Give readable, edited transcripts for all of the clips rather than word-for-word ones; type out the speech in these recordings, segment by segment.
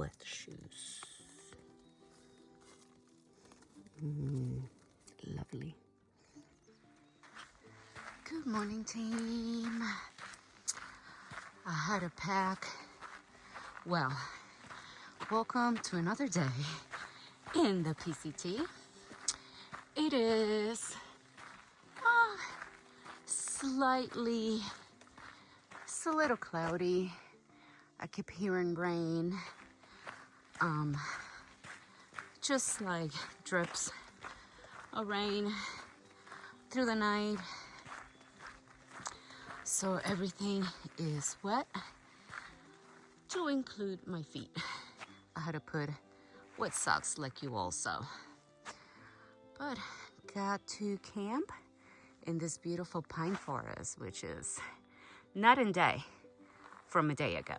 with shoes. Lovely. Good morning, team. I had to pack. Well, welcome to another day in the PCT. It is slightly, it's a little cloudy. I keep hearing rain. Just like drips of rain through the night. So everything is wet, to include my feet. I had to put wet socks like you also. But got to camp in this beautiful pine forest, which is night and day from a day ago.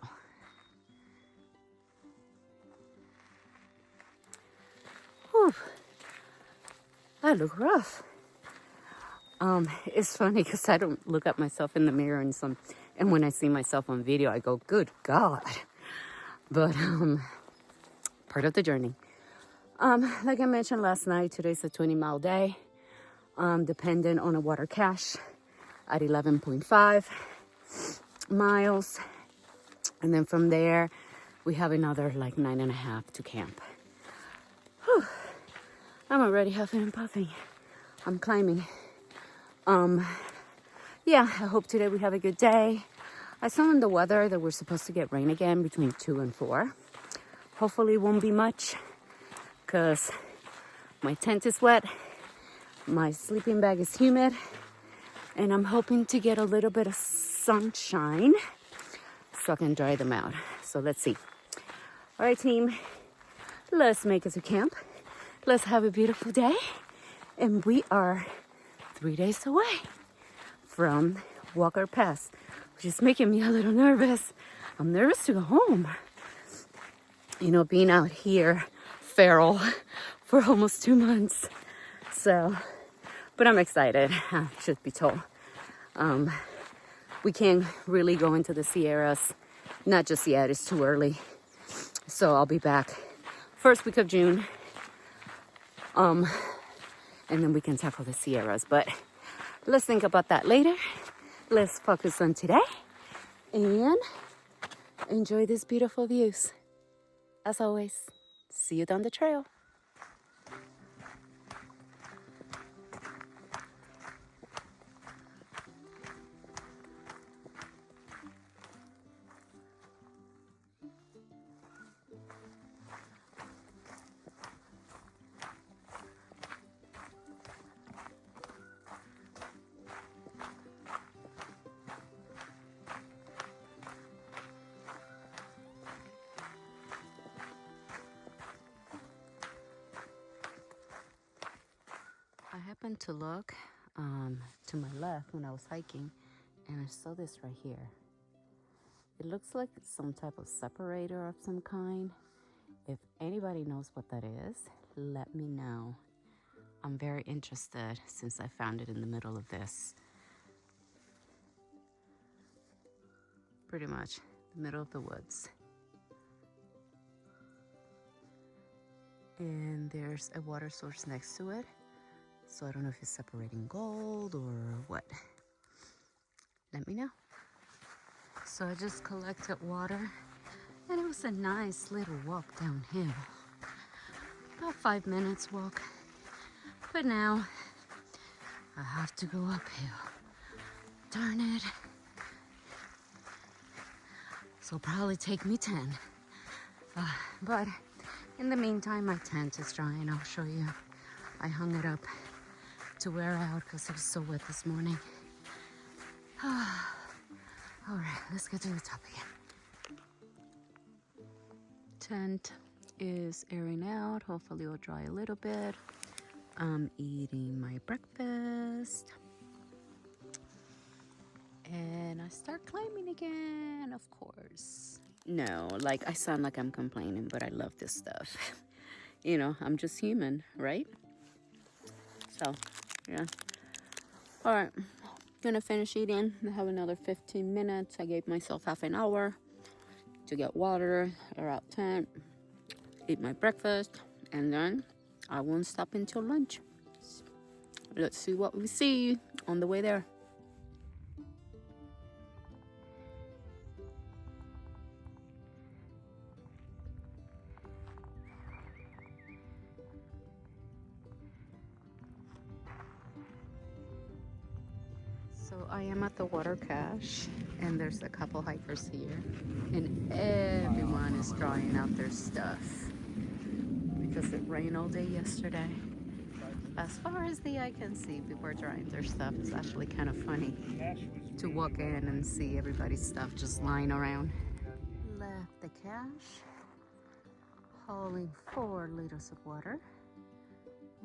Whew. I look rough. It's funny because I don't look at myself in the mirror and when I see myself on video, I go, good God. But part of the journey. Like I mentioned last night, today's a 20-mile day. Dependent on a water cache at 11.5 miles. And then from there, we have another like 9.5 to camp. Whew. I'm already huffing and puffing. I'm climbing. Yeah, I hope today we have a good day. I saw in the weather that we're supposed to get rain again between 2 and 4. Hopefully it won't be much because my tent is wet, my sleeping bag is humid, and I'm hoping to get a little bit of sunshine so I can dry them out. So let's see. All right, team, let's make it to camp. Let's have a beautiful day. And we are 3 days away from Walker Pass, which is making me a little nervous. I'm nervous to go home. You know, being out here feral for almost 2 months. So, but I'm excited, truth be told. We can't really go into the Sierras, not just yet, it's too early. So I'll be back first week of June. And then we can tackle the Sierras. But let's think about that later. Let's focus on today and enjoy these beautiful views. As always, see you down the trail. I happened to look to my left when I was hiking, and I saw this right here. It looks like some type of separator of some kind. If anybody knows what that is, let me know. I'm very interested since I found it in the middle of this. Pretty much the middle of the woods. And there's a water source next to it. So I don't know if it's separating gold or what. Let me know. So I just collected water, and it was a nice little walk downhill. About 5 minutes walk. But now I have to go uphill. Darn it. So it'll probably take me 10. But in the meantime, my tent is drying. I'll show you. I hung it up to wear out because it was so wet this morning. All right, let's get to the top again. Tent is airing out. Hopefully it'll dry a little bit. I'm eating my breakfast. And I start climbing again, of course. No, like I sound like I'm complaining, but I love this stuff. You know, I'm just human, right? So, yeah. All right, gonna finish eating. I have another 15 minutes. I gave myself half an hour to get water, air out tent, eat my breakfast, and then I won't stop until lunch. Let's see what we see on the way there. So I am at the water cache, and there's a couple hikers here, and everyone is drying out their stuff because it rained all day yesterday. As far as the eye can see, people are drying their stuff. It's actually kind of funny to walk in and see everybody's stuff just lying around. Left the cache, hauling 4 liters of water,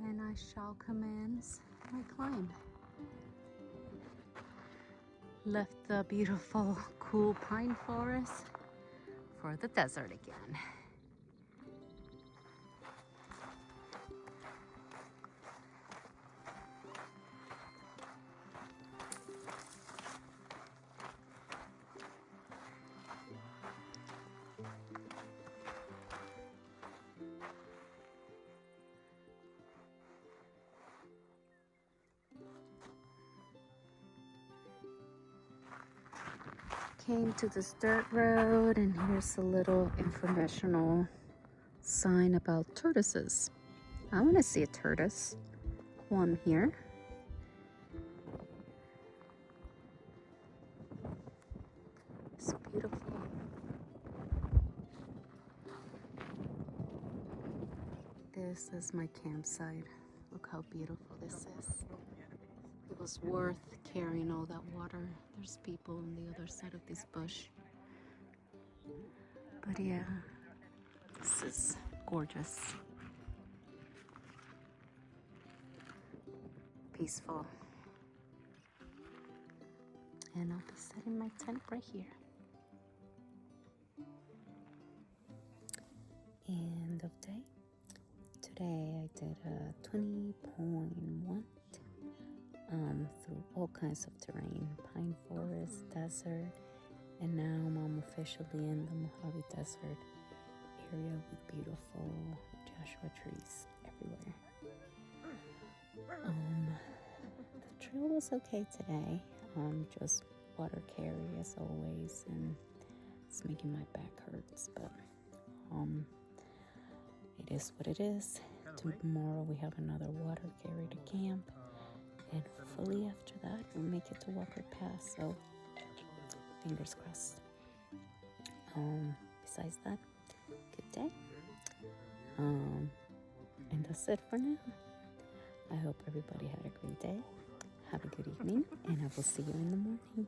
and I shall commence my climb. Left the beautiful, cool pine forest for the desert again. Came to this dirt road, and here's a little informational sign about tortoises. I want to see a tortoise while I'm here. It's beautiful. This is my campsite. Look how beautiful this is. It was worth carrying all that water. There's people on the other side of this bush. But yeah, this is gorgeous. Peaceful. And I'll be setting my tent right here. End of day. Today I did a 20.1 through all kinds of terrain, pine forest, desert, and now I'm officially in the Mojave Desert area with beautiful Joshua trees everywhere. The trail was okay today, just water carry as always, and it's making my back hurts, but it is what it is. Tomorrow we have another water carry to camp, and hopefully after that we'll make it to Walker Pass, so fingers crossed. Besides that, good day. And that's it for now. I hope everybody had a great day. Have a good evening, and I will see you in the morning.